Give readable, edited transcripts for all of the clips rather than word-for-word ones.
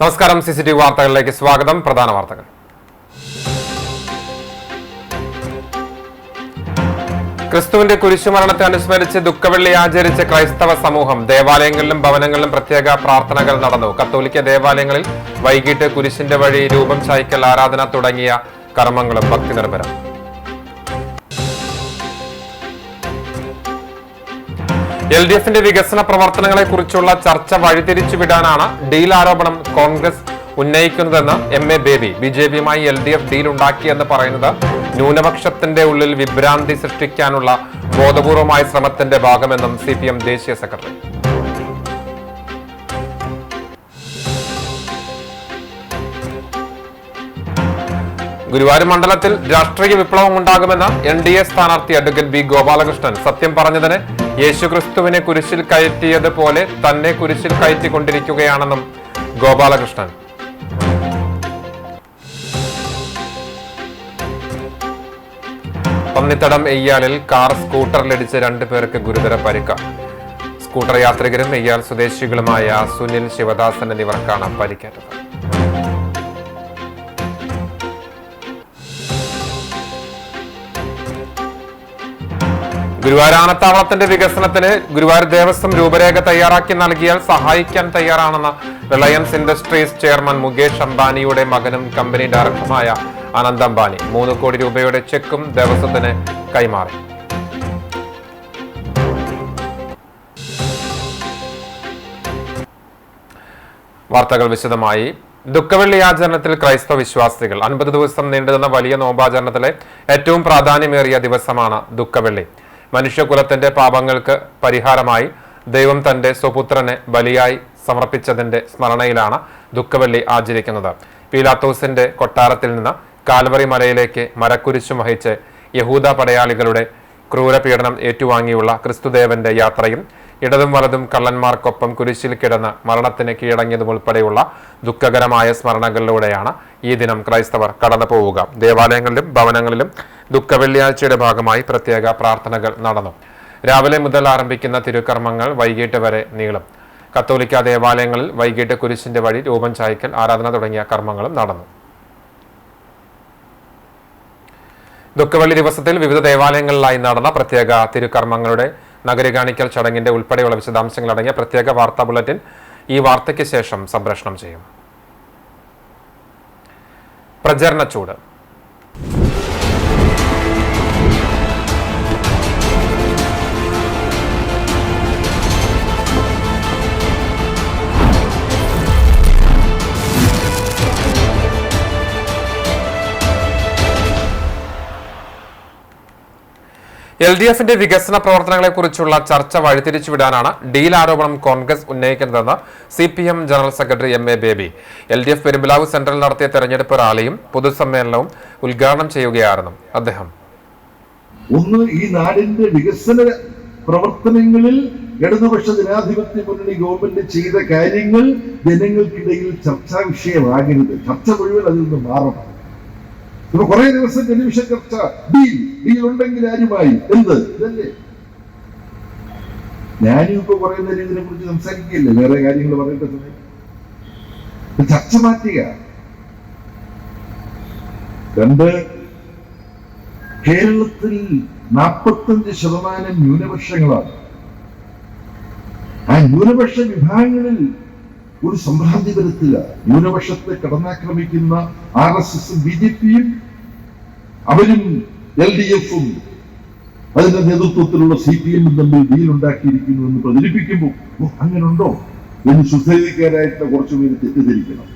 നമസ്കാരം. CCTV വാർത്തകളിലേക്ക് സ്വാഗതം. പ്രധാന വാർത്തകൾ. ക്രിസ്തുവിന്റെ കുരിശുമരണത്തെ അനുസ്മരിച്ച് ദുഃഖവെള്ളി ആചരിച്ച ക്രൈസ്തവ സമൂഹം. ദേവാലയങ്ങളിലും ഭവനങ്ങളിലും പ്രത്യേക പ്രാർത്ഥനകൾ നടന്നു. കത്തോലിക്ക ദേവാലയങ്ങളിൽ വൈകിട്ട് കുരിശിന്റെ വഴി രൂപം ചായ്ക്കൽ, ആരാധന തുടങ്ങിയ കർമ്മങ്ങളും ഭക്തി നിർഭരം. LDFന്റെ വികസന പ്രവർത്തനങ്ങളെ കുറിച്ചുള്ള ചർച്ച വഴിതിരിച്ചുവിടാനാണ് ഡീൽ ആരോപണം കോൺഗ്രസ് ഉന്നയിക്കുന്നതെന്ന് MA ബേബി. BJPയുമായി LDF ഡീൽ ഉണ്ടാക്കിയെന്ന് പറയുന്നത് ന്യൂനപക്ഷത്തിന്റെ ഉള്ളിൽ വിഭ്രാന്തി സൃഷ്ടിക്കാനുള്ള ബോധപൂർവമായ ശ്രമത്തിന്റെ ഭാഗമെന്നും CPM ദേശീയ സെക്രട്ടറി. ഗുരുവായൂർ മണ്ഡലത്തിൽ രാഷ്ട്രീയ വിപ്ലവം ഉണ്ടാകുമെന്ന് NDA സ്ഥാനാർത്ഥി അഡ്വക്കേറ്റ് B ഗോപാലകൃഷ്ണൻ. സത്യം പറഞ്ഞതിന് യേശുക്രിസ്തുവിനെ കുരിശിൽ കയറ്റിയതുപോലെ തന്നെ കുരിശിൽ കയറ്റിക്കൊണ്ടിരിക്കുകയാണെന്നും ഗോപാലകൃഷ്ണൻ. പന്നിത്തടം എയ്യാലിൽ കാർ സ്കൂട്ടറിലിടിച്ച് 2 പേർക്ക് ഗുരുതര പരിക്ക്. സ്കൂട്ടർ യാത്രികരും എയ്യാൽ സ്വദേശികളുമായ സുനിൽ, ശിവദാസൻ എന്നിവർക്കാണ് പരിക്കേറ്റത്. ഗുരുവായൂർ ആനത്താവളത്തിന്റെ വികസനത്തിന് ഗുരുവായൂർ ദേവസ്വം രൂപരേഖ തയ്യാറാക്കി നൽകിയാൽ സഹായിക്കാൻ തയ്യാറാണെന്ന് റിലയൻസ് ഇൻഡസ്ട്രീസ് ചെയർമാൻ മുകേഷ് അംബാനിയുടെ മകനും കമ്പനി ഡയറക്ടറുമായ അനന്ത് അംബാനി 3 കോടി രൂപയുടെ ചെക്കും ദേവസ്വത്തിന് കൈമാറി. വാർത്തകൾ വിശദമായി. ദുഃഖവെള്ളി ആചരണത്തിൽ ക്രൈസ്തവ വിശ്വാസികൾ. 50 ദിവസം നീണ്ടുനിന്ന വലിയ നോമ്പാചരണത്തിലെ ഏറ്റവും പ്രാധാന്യമേറിയ ദിവസമാണ് ദുഃഖവെള്ളി. മനുഷ്യകുലത്തിന്റെ പാപങ്ങൾക്ക് പരിഹാരമായി ദൈവം തന്റെ സ്വപുത്രനെ ബലിയായി സമർപ്പിച്ചതിന്റെ സ്മരണയിലാണ് ദുഃഖവെള്ളി ആചരിക്കുന്നത്. പീലാത്തോസിന്റെ കൊട്ടാരത്തിൽ നിന്ന് കാൽവറി മലയിലേക്ക് മരക്കുരിശു വഹിച്ച് യഹൂദ പടയാളികളുടെ ക്രൂരപീഡനം ഏറ്റുവാങ്ങിയുള്ള ക്രിസ്തുദേവന്റെ യാത്രയും ഇടതും വലതും കള്ളന്മാർക്കൊപ്പം കുരിശിൽ കിടന്ന് മരണത്തിന് കീഴടങ്ങിയതും ഉൾപ്പെടെയുള്ള ദുഃഖകരമായ സ്മരണകളിലൂടെയാണ് ഈ ദിനം ക്രൈസ്തവർ കടന്നു പോവുക. ദേവാലയങ്ങളിലും ഭവനങ്ങളിലും ദുഃഖവെള്ളിയാഴ്ചയുടെ ഭാഗമായി പ്രത്യേക പ്രാർത്ഥനകൾ നടന്നു. രാവിലെ മുതൽ ആരംഭിക്കുന്ന തിരുക്കർമ്മങ്ങൾ വൈകിട്ട് വരെ നീളും. കത്തോലിക്ക ദേവാലയങ്ങളിൽ വൈകിട്ട് കുരിശിന്റെ വഴി രൂപം ചായ്ക്കൽ, ആരാധന തുടങ്ങിയ കർമ്മങ്ങളും നടന്നു. ദുഃഖവെള്ളി ദിവസത്തിൽ വിവിധ ദേവാലയങ്ങളിലായി നടന്ന പ്രത്യേക തിരുക്കർമ്മങ്ങളുടെ നഗരി കാണിക്കൽ ചടങ്ങിന്റെ ഉൾപ്പെടെയുള്ള വിശദാംശങ്ങൾ അടങ്ങിയ പ്രത്യേക വാർത്താ ബുള്ളറ്റിൻ ഈ വാർത്തയ്ക്ക് ശേഷം സംപ്രേഷണം ചെയ്യും. പ്രചരണ ചൂട്. LDFന്റെ വികസന പ്രവർത്തനങ്ങളെ കുറിച്ചുള്ള ചർച്ച വഴിതിരിച്ചുവിടാനാണ് ഡീൽ ആരോപണം കോൺഗ്രസ് ഉന്നയിക്കുന്നതെന്ന് CPM general secretary MA Baby. LDF Perumpilavu സെന്ററിൽ നടത്തിയ തെരഞ്ഞെടുപ്പ് റാലിയും പൊതുസമ്മേളനവും ഉദ്ഘാടനം ചെയ്യുകയായിരുന്നു അദ്ദേഹം. ഈ നാടിന്റെ വികസന പ്രവർത്തനങ്ങളിൽ ഇടതുപക്ഷ ജനാധിപത്യ മുന്നണി ഗവൺമെന്റ് ചെയ്ത കാര്യങ്ങൾ ജനങ്ങൾക്കിടയിൽ ചർച്ചാ വിഷയമാകരുത്. ചർച്ച മുഴുവൻ അതിൽ നിന്ന് മാറണം. ഇപ്പൊ കുറെ ദിവസം ടെലിവിഷൻ ചർച്ച, ഡീൽ ഉണ്ടെങ്കിൽ ആരുമായി എന്ത് ഇതല്ലേ. ഞാനും ഇപ്പൊ കുറെ നേരം ഇതിനെ കുറിച്ച് സംസാരിക്കുകയല്ലേ, വേറെ കാര്യങ്ങൾ പറയേണ്ട സമയം. ചർച്ച മാറ്റുക. 2, കേരളത്തിൽ 45% ന്യൂനപക്ഷങ്ങളാണ്. ആ ന്യൂനപക്ഷ വിഭാഗങ്ങളിൽ ഒരു സംഭ്രാന്തി വരുത്തുക. ന്യൂനപക്ഷത്തെ കടന്നാക്രമിക്കുന്ന RSSഉം BJPയും അവരും LDFഉം അതിന്റെ നേതൃത്വത്തിലുള്ള CPMഉം തമ്മിൽ ഡീലുണ്ടാക്കിയിരിക്കുന്നു എന്ന് പ്രചരിപ്പിക്കുമ്പോൾ അങ്ങനുണ്ടോ എന്ന് സുസ്ഥിതിക്കാരായിട്ട് കുറച്ചുപേര് തെറ്റിദ്ധരിക്കണം.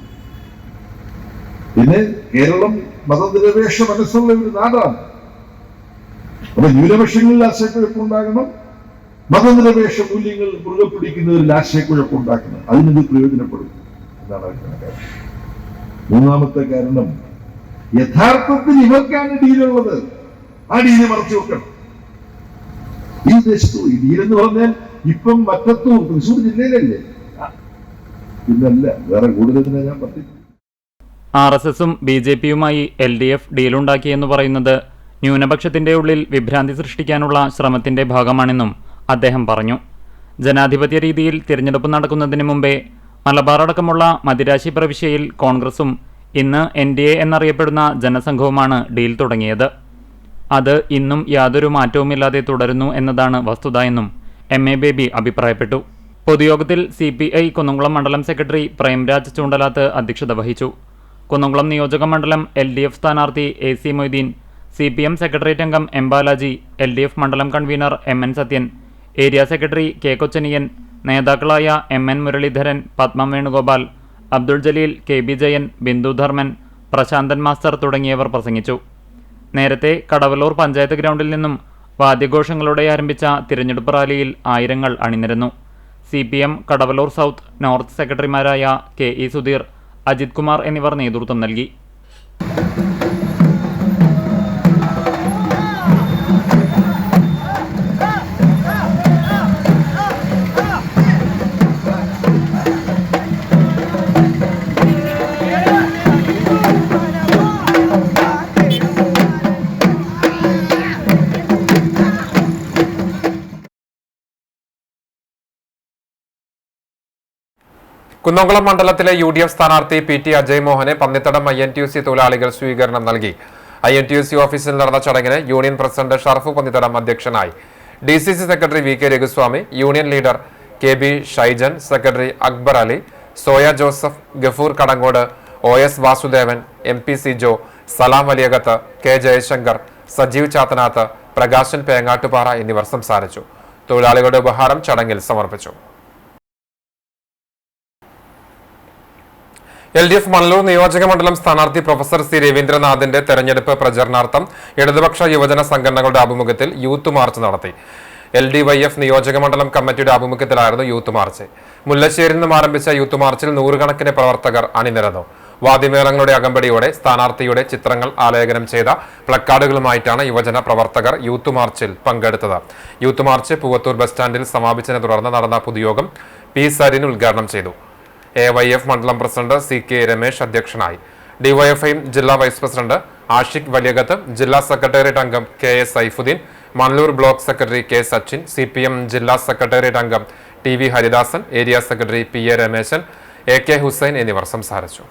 പിന്നെ കേരളം മതനിരപേക്ഷ മനസ്സുള്ള ഒരു നാടാണ്. അപ്പൊ ന്യൂനപക്ഷങ്ങളിൽ ആശയക്കുഴപ്പമുണ്ടാകണം, മതനിരപേക്ഷ മൂല്യങ്ങൾ മുറുകെ പിടിക്കുന്നവരിൽ ആശയക്കുഴപ്പമുണ്ടാക്കണം. അതിനത് പ്രയോജനപ്പെടും എന്നാണ് അവരുടെ. 3ാമത്തെ കാരണം, യഥാർത്ഥത്തിൽ ഇവർക്കാണ് ഡീലുള്ളത്. ആ ഡീല് മറച്ചു വെക്കണം. ഈ ദേശത്തു ഈ ഡീലെന്ന് പറഞ്ഞാൽ ഇപ്പം മറ്റത്തൂർ തൃശ്ശൂർ ജില്ലയിലല്ലേ, പിന്നല്ല വേറെ കൂടുതലിനെ ഞാൻ പറഞ്ഞു. RSSഉം BJPയുമായി LDF ഡീലുണ്ടാക്കിയെന്ന് പറയുന്നത് ന്യൂനപക്ഷത്തിന്റെ ഉള്ളിൽ വിഭ്രാന്തി സൃഷ്ടിക്കാനുള്ള ശ്രമത്തിന്റെ ഭാഗമാണെന്നും അദ്ദേഹം പറഞ്ഞു. ജനാധിപത്യ രീതിയിൽ തിരഞ്ഞെടുപ്പ് നടക്കുന്നതിന് മുമ്പേ മലബാർ അടക്കമുള്ള മദിരാശി പ്രവിശ്യയിൽ കോൺഗ്രസും ഇന്ന് NDA എന്നറിയപ്പെടുന്ന ജനസംഘവുമാണ് ഡീൽ തുടങ്ങിയത്. അത് ഇന്നും യാതൊരു മാറ്റവുമില്ലാതെ തുടരുന്നു എന്നതാണ് വസ്തുത എന്നും MA ബേബി അഭിപ്രായപ്പെട്ടു. പൊതുയോഗത്തിൽ CPI കുന്നംകുളം മണ്ഡലം സെക്രട്ടറി പ്രേംരാജ് ചൂണ്ടലാത്ത് അധ്യക്ഷത വഹിച്ചു. കുന്നംകുളം നിയോജക മണ്ഡലം LDF സ്ഥാനാർത്ഥി AC മൊയ്തീൻ, CPM സെക്രട്ടേറിയറ്റ് അംഗം M ബാലാജി, LDF മണ്ഡലം convener MN Sathyan, area secretary K Kochaniyan, നേതാക്കളായ MN Muraleedharan, Padmam Venugopal, Abdul Jaleel, KB Jayan, Bindu Dharman, Prasanthan master തുടങ്ങിയവർ പ്രസംഗിച്ചു. നേരത്തെ കടവലൂർ പഞ്ചായത്ത് ഗ്രൗണ്ടിൽ നിന്നും വാദ്യഘോഷങ്ങളോടെ ആരംഭിച്ച തിരഞ്ഞെടുപ്പ് റാലിയിൽ ആയിരങ്ങൾ അണിനിരന്നു. CPM കടവലൂർ സൗത്ത് നോർത്ത് സെക്രട്ടറിമാരായ KE സുധീർ, അജിത് കുമാർ എന്നിവർ നേതൃത്വം നൽകി. കുന്നംകുളം മണ്ഡലത്തിലെ UDF സ്ഥാനാർത്ഥി PT അജയ് മോഹനെ പന്നിത്തടം INTUC തൊഴിലാളികൾ സ്വീകരണം നൽകി. INTUC ഓഫീസിൽ നടന്ന ചടങ്ങിന് യൂണിയൻ പ്രസിഡന്റ് ഷർഫു പന്നിത്തടം അധ്യക്ഷനായി. DCC secretary VK Raghuswamy, union leader KB Shaijan, secretary Akbar Ali, Soya Joseph, Gafoor Kadangode, OS Vasudevan, MP Sijo, Salam Valiyakath, K Jayashankar, Sajeev Chathanath, Prakashan Pengattupara എന്നിവർ സംസാരിച്ചു. തൊഴിലാളികളുടെ ഉപഹാരം ചടങ്ങിൽ സമർപ്പിച്ചു. LDF മണലൂർ നിയോജക മണ്ഡലം സ്ഥാനാർത്ഥി പ്രൊഫസർ C രവീന്ദ്രനാഥിന്റെ തെരഞ്ഞെടുപ്പ് പ്രചരണാർത്ഥം ഇടതുപക്ഷ യുവജന സംഘടനകളുടെ ആഭിമുഖ്യത്തിൽ യൂത്ത് മാർച്ച് നടത്തി. LDYF നിയോജക മണ്ഡലം കമ്മിറ്റിയുടെ ആഭിമുഖ്യത്തിലായിരുന്നു യൂത്ത് മാർച്ച്. മുല്ലശ്ശേരിയിൽ നിന്നും ആരംഭിച്ച യൂത്ത് മാർച്ചിൽ നൂറുകണക്കിന് പ്രവർത്തകർ അണിനിരന്നു. വാദ്യമേളങ്ങളുടെ അകമ്പടിയോടെ സ്ഥാനാർത്ഥിയുടെ ചിത്രങ്ങൾ ആലേഖനം ചെയ്ത പ്ലക്കാർഡുകളുമായിട്ടാണ് യുവജന പ്രവർത്തകർ യൂത്ത് മാർച്ചിൽ പങ്കെടുത്തത്. യൂത്ത് മാർച്ച് പൂവത്തൂർ ബസ് സ്റ്റാൻഡിൽ സമാപിച്ചതിനെ തുടർന്ന് നടന്ന പൊതുയോഗം P സരിൻ ഉദ്ഘാടനം ചെയ്തു. AYF മണ്ഡലം പ്രസിഡന്റ് CK രമേശ് അധ്യക്ഷനായി. DYFI ജില്ലാ വൈസ് പ്രസിഡന്റ് ആഷിഖ് വലിയകത്ത്, ജില്ലാ സെക്രട്ടേറിയറ്റ് അംഗം KS Saifuddin, Manalur block secretary K Sachin, CPM ജില്ലാ സെക്രട്ടേറിയറ്റ് അംഗം TV Haridasan, area secretary PA Rameshan, AK Hussain എന്നിവർ സംസാരിച്ചു.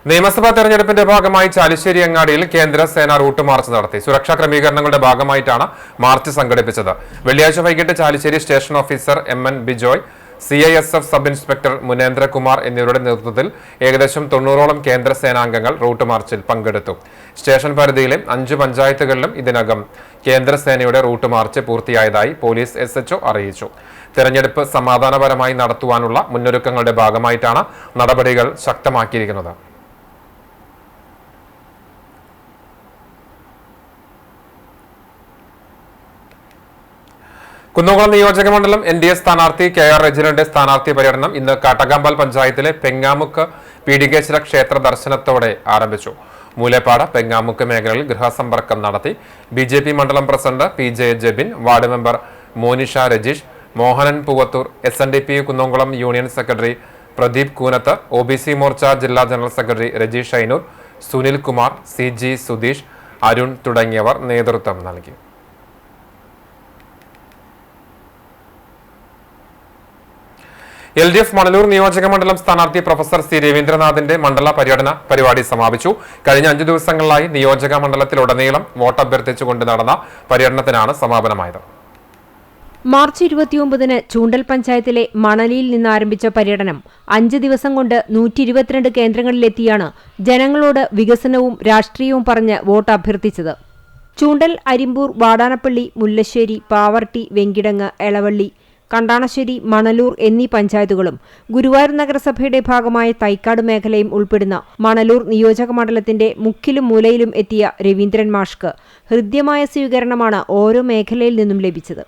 നിയമസഭാ തെരഞ്ഞെടുപ്പിന്റെ ഭാഗമായി ചാലിശ്ശേരി അങ്ങാടിയിൽ കേന്ദ്ര സേന റൂട്ട് മാർച്ച് നടത്തി. സുരക്ഷാ ക്രമീകരണങ്ങളുടെ ഭാഗമായിട്ടാണ് മാർച്ച് സംഘടിപ്പിച്ചത്. വെള്ളിയാഴ്ച വൈകിട്ട് Chalissery station officer MN Bijoy, CISF sub inspector Munendrakumar എന്നിവരുടെ നേതൃത്വത്തിൽ ഏകദേശം 90ഓളം കേന്ദ്ര സേനാംഗങ്ങൾ റൂട്ട് മാർച്ചിൽ പങ്കെടുത്തു. സ്റ്റേഷൻ പരിധിയിലെ 5 പഞ്ചായത്തുകളിലും ഇതിനകം കേന്ദ്ര സേനയുടെ റൂട്ട് മാർച്ച് പൂർത്തിയായതായി പോലീസ് SHO അറിയിച്ചു. തെരഞ്ഞെടുപ്പ് സമാധാനപരമായി നടത്തുവാനുള്ള മുന്നൊരുക്കങ്ങളുടെ ഭാഗമായിട്ടാണ് നടപടികൾ ശക്തമാക്കിയിരിക്കുന്നത്. കുന്നംകുളം നിയോജക മണ്ഡലം NDA സ്ഥാനാർത്ഥി KR റെജിനന്റെ സ്ഥാനാർത്ഥി പര്യടനം ഇന്ന് കാട്ടകാമ്പാൽ പഞ്ചായത്തിലെ പെങ്ങാമുക്ക് പീഡികേശ്വര ക്ഷേത്ര ദർശനത്തോടെ ആരംഭിച്ചു. മൂലേപ്പാട് പെങ്ങാമുക്ക് മേഖലകളിൽ ഗൃഹസമ്പർക്കം നടത്തി. BJP മണ്ഡലം president PJ Jebin, ward member Monisha Rajeesh, Mohanan Poovathur, SNDP Kunnamkulam union secretary Pradeep Koonath, OBC Morcha ജില്ലാ general secretary Rajeesh Shainoor, Sunil Kumar, CG Sudheesh, Arun തുടങ്ങിയവർ നേതൃത്വം നൽകി. LDF മണലൂർ നിയോജക മണ്ഡലം സ്ഥാനാർത്ഥി പ്രൊഫസർ C രവീന്ദ്രനാഥിന്റെ മണ്ഡല പര്യടന പരിപാടി സമാപിച്ചു. കഴിഞ്ഞ 5 ദിവസങ്ങളിലായി നിയോജക മണ്ഡലത്തിലുടനീളം വോട്ട് അഭ്യർത്ഥിച്ചുകൊണ്ട് നടന്ന പര്യടനത്തിനാണ് സമാപനമായത്. മാർച്ച് 29-ന് ചൂണ്ടൽ പഞ്ചായത്തിലെ മണലിയിൽ നിന്ന് ആരംഭിച്ച പര്യടനം 5 ദിവസം കൊണ്ട് 122 കേന്ദ്രങ്ങളിലെത്തിയാണ് ജനങ്ങളോട് വികസനവും രാഷ്ട്രീയവും പറഞ്ഞ് വോട്ട് അഭ്യർത്ഥിച്ചത്. ചൂണ്ടൽ, അരിമ്പൂർ, വാടാനപ്പള്ളി, മുല്ലശ്ശേരി, പാവർട്ടി, വെങ്കിടങ്ങ്, എളവള്ളി, കണ്ടാണശ്ശേരി, മണലൂർ എന്നീ പഞ്ചായത്തുകളും ഗുരുവായൂർ നഗരസഭയുടെ ഭാഗമായ തൈക്കാട് മേഖലയും ഉൾപ്പെടുന്ന മണലൂർ നിയോജക മണ്ഡലത്തിന്റെ മുക്കിലും മൂലയിലും എത്തിയ രവീന്ദ്രൻ മാഷ്ക്ക് ഹൃദ്യമായ സ്വീകരണമാണ് ഓരോ മേഖലയിൽ നിന്നും ലഭിച്ചത്.